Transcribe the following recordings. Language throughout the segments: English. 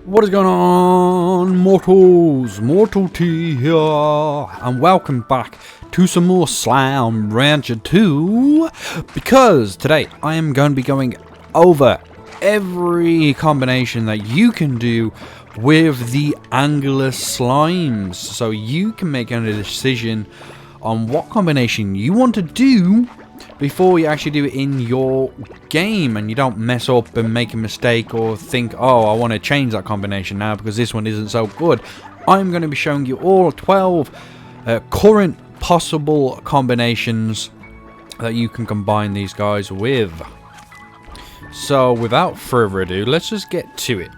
What is going on, mortals? Mortal T here, and welcome back to some more Slime Rancher 2, because today I am going to be going over every combination that you can do with the angler slimes, so you can make a decision on what combination you want to do before you actually do it in your game, and you don't mess up and make a mistake or think, oh, I want to change that combination now because this one isn't so good. I'm going to be showing you all 12 current possible combinations that you can combine these guys with. So without further ado, let's just get to it.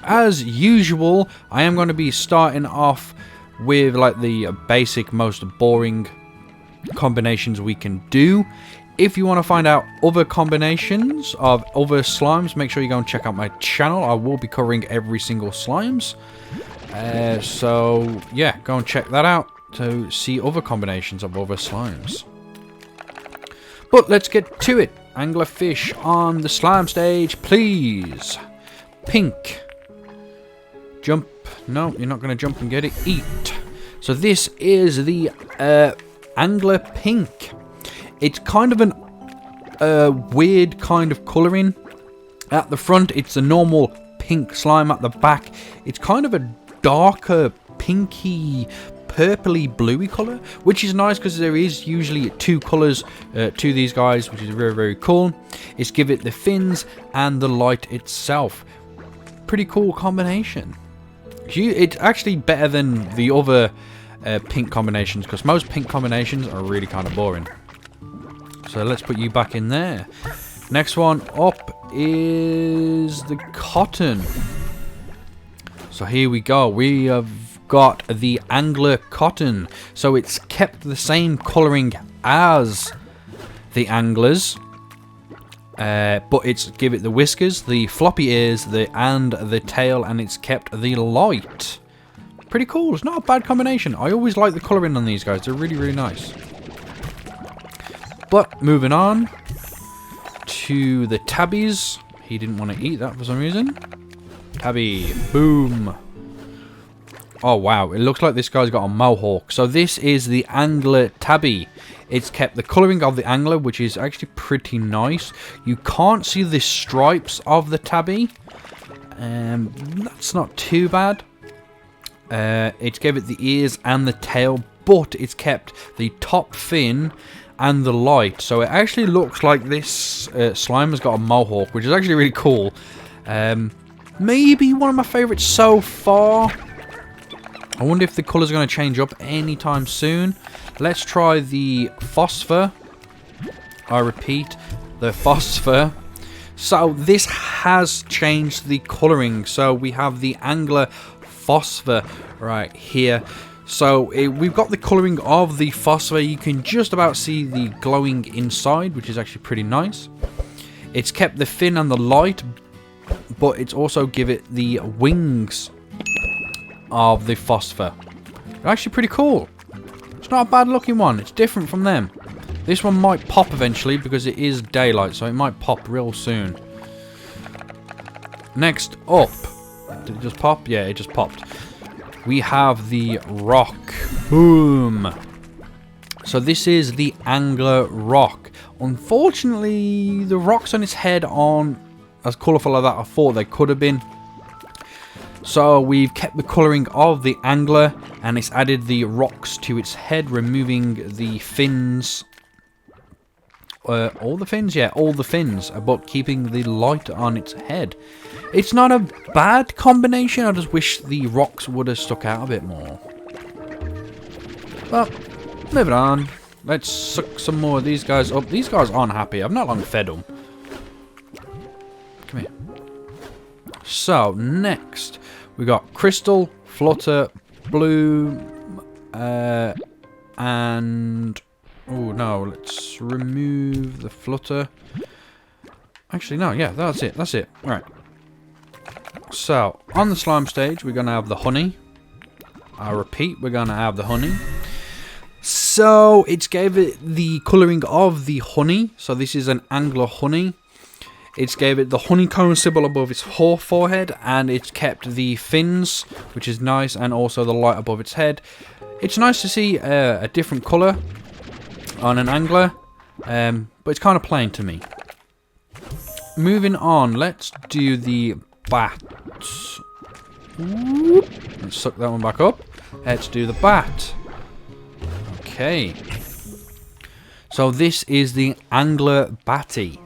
As usual, I am going to be starting off with like the basic, most boring combinations we can do. If you want to find out other combinations of other slimes, make sure you go and check out my channel. I will be covering every single slimes. So yeah, go and check that out to see other combinations of other slimes. But let's get to it. Anglerfish on the slime stage, please. Pink. Jump. No, you're not going to jump and get it. Eat. So this is the angler pink. It's kind of an weird kind of colouring. At the front, it's a normal pink slime. At the back, it's kind of a darker, pinky, purpley, bluey colour, which is nice because there is usually two colours to these guys, which is very, very cool. It's give it the fins and the light itself. Pretty cool combination. It's actually better than the other pink combinations, because most pink combinations are really kind of boring. So let's put you back in there. Next one up is the cotton. So here we go. We have got the angler cotton. So it's kept the same colouring as the anglers. But it's give it the whiskers, the floppy ears, and the tail, and it's kept the light. Pretty cool. It's not a bad combination. I always like the colouring on these guys. They're really, really nice. But moving on to the tabbies. He didn't want to eat that for some reason. Tabby. Boom. Oh, wow. It looks like this guy's got a mohawk. So this is the angler tabby. It's kept the colouring of the angler, which is actually pretty nice. You can't see the stripes of the tabby. That's not too bad. It's gave it the ears and the tail, but it's kept the top fin and the light. So it actually looks like this slime has got a mohawk, which is actually really cool. Maybe one of my favourites so far. I wonder if the colours are going to change up anytime soon. Let's try the phosphor. I repeat, the phosphor. So this has changed the colouring. So we have the angler phosphor right here. So we've got the colouring of the phosphor. You can just about see the glowing inside, which is actually pretty nice. It's kept the fin and the light, but it's also give it the wings of the phosphor. They're actually pretty cool. It's not a bad looking one. It's different from them. This one might pop eventually because it is daylight, so it might pop real soon. Next up. Did it just pop? Yeah, it just popped. We have the rock. Boom. So this is the angler rock. Unfortunately, the rocks on its head aren't as colourful as that I thought they could have been. So we've kept the colouring of the angler, and it's added the rocks to its head, removing the fins. All the fins? Yeah, all the fins, but keeping the light on its head. It's not a bad combination. I just wish the rocks would have stuck out a bit more. But, moving on. Let's suck some more of these guys up. These guys aren't happy. I've not long fed them. Come here. So, next. We got crystal, flutter, blue, and... Oh, no. Let's remove the flutter. Actually, no. Yeah, that's it. That's it. All right. So, on the slime stage, we're going to have the honey. I repeat, we're going to have the honey. So, it's gave it the colouring of the honey. So, this is an angler honey. It's gave it the honeycomb symbol above its forehead, and it's kept the fins, which is nice, and also the light above its head. It's nice to see a different colour on an angler, but it's kind of plain to me. Moving on, let's do the bat. Let's suck that one back up. Let's do the bat. Okay. So this is the angler batty.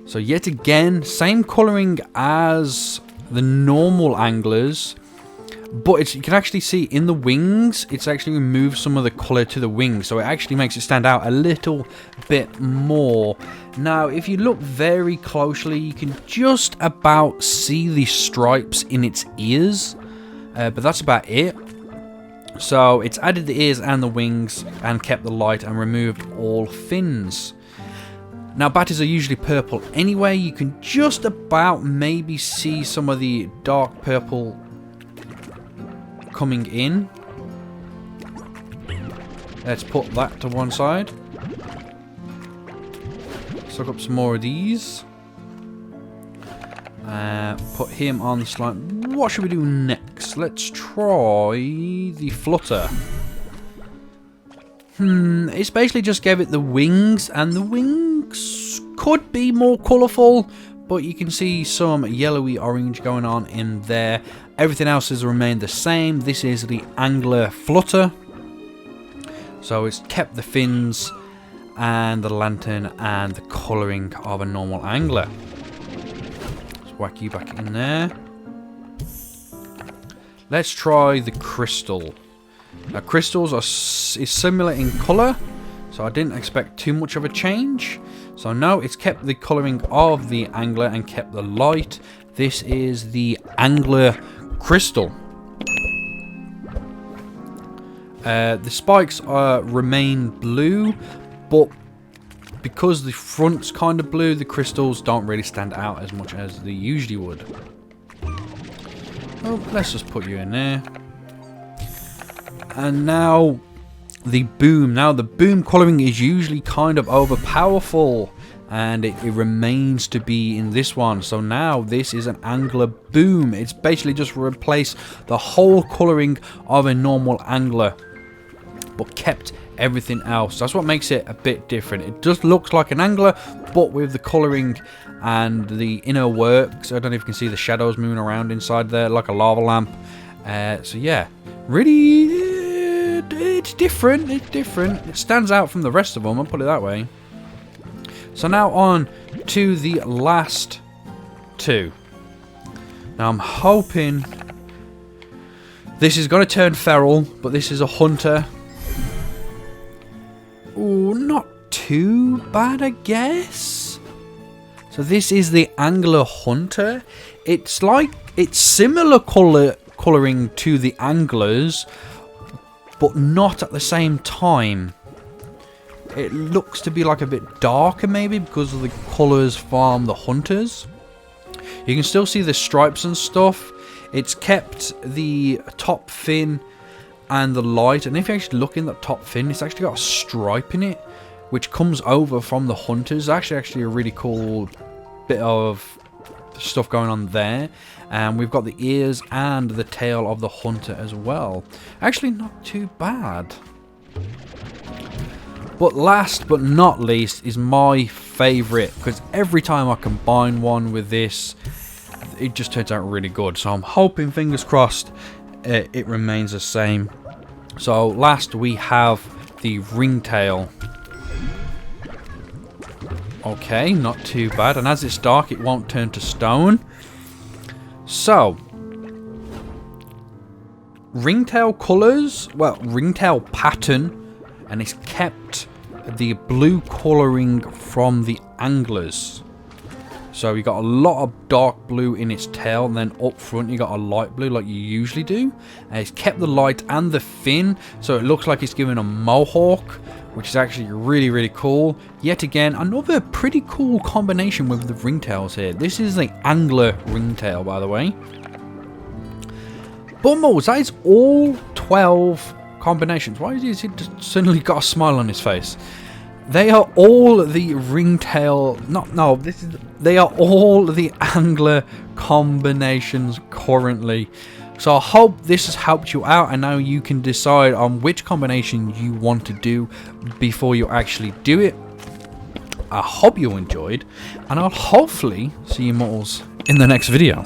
So yet again, same colouring as the normal anglers, but you can actually see in the wings, it's actually removed some of the colour to the wings, so it actually makes it stand out a little bit more. Now, if you look very closely, you can just about see the stripes in its ears, but that's about it. So it's added the ears and the wings and kept the light and removed all fins. Now, batties are usually purple anyway. You can just about maybe see some of the dark purple coming in. Let's put that to one side. Suck up some more of these. Put him on the slime. What should we do next? Let's try the flutter. It's basically just gave it the wings, and the wings could be more colourful, but you can see some yellowy orange going on in there. Everything else has remained the same. This is the angler flutter. So it's kept the fins and the lantern and the colouring of a normal angler. Let's whack you back in there. Let's try the crystal. Now, crystals is similar in colour, so I didn't expect too much of a change. So no, it's kept the colouring of the angler and kept the light. This is the angler crystal. The spikes remain blue, but because the front's kind of blue, the crystals don't really stand out as much as they usually would. Well, let's just put you in there. And now the boom. Now the boom colouring is usually kind of overpowerful, and it remains to be in this one. So now this is an angler boom. It's basically just replaced the whole colouring of a normal angler, but kept everything else. That's what makes it a bit different. It just looks like an angler, but with the colouring and the inner works. I don't know if you can see the shadows moving around inside there like a lava lamp. So yeah, really, it's different. It's different. It stands out from the rest of them, I'll put it that way. So now on to the last two. Now I'm hoping this is going to turn feral, but this is a hunter. Oh, not too bad, I guess. So this is the angler hunter. It's similar colouring to the anglers, but not at the same time. It looks to be like a bit darker maybe because of the colours from the hunters. You can still see the stripes and stuff. It's kept the top fin and the light, and if you actually look in that top fin, it's actually got a stripe in it which comes over from the hunters. Actually a really cool bit of stuff going on there. And we've got the ears and the tail of the hunter as well. Actually not too bad. But last but not least is my favourite, because every time I combine one with this, it just turns out really good. So I'm hoping, fingers crossed, it remains the same. So last we have the ringtail. Okay, not too bad. And as it's dark, it won't turn to stone. So, ringtail colours, well, ringtail pattern, and it's kept the blue colouring from the anglers. So you got a lot of dark blue in its tail, and then up front you got a light blue like you usually do. And it's kept the light and the fin, so it looks like it's given a mohawk, which is actually really, really cool. Yet again, another pretty cool combination with the ringtails here. This is the angler ringtail, by the way. Bumbles, that is all 12 combinations. Why is he just suddenly got a smile on his face? They are all the ringtail. They are all the angler combinations currently. So I hope this has helped you out, and now you can decide on which combination you want to do before you actually do it. I hope you enjoyed, and I'll hopefully see you mortals in the next video.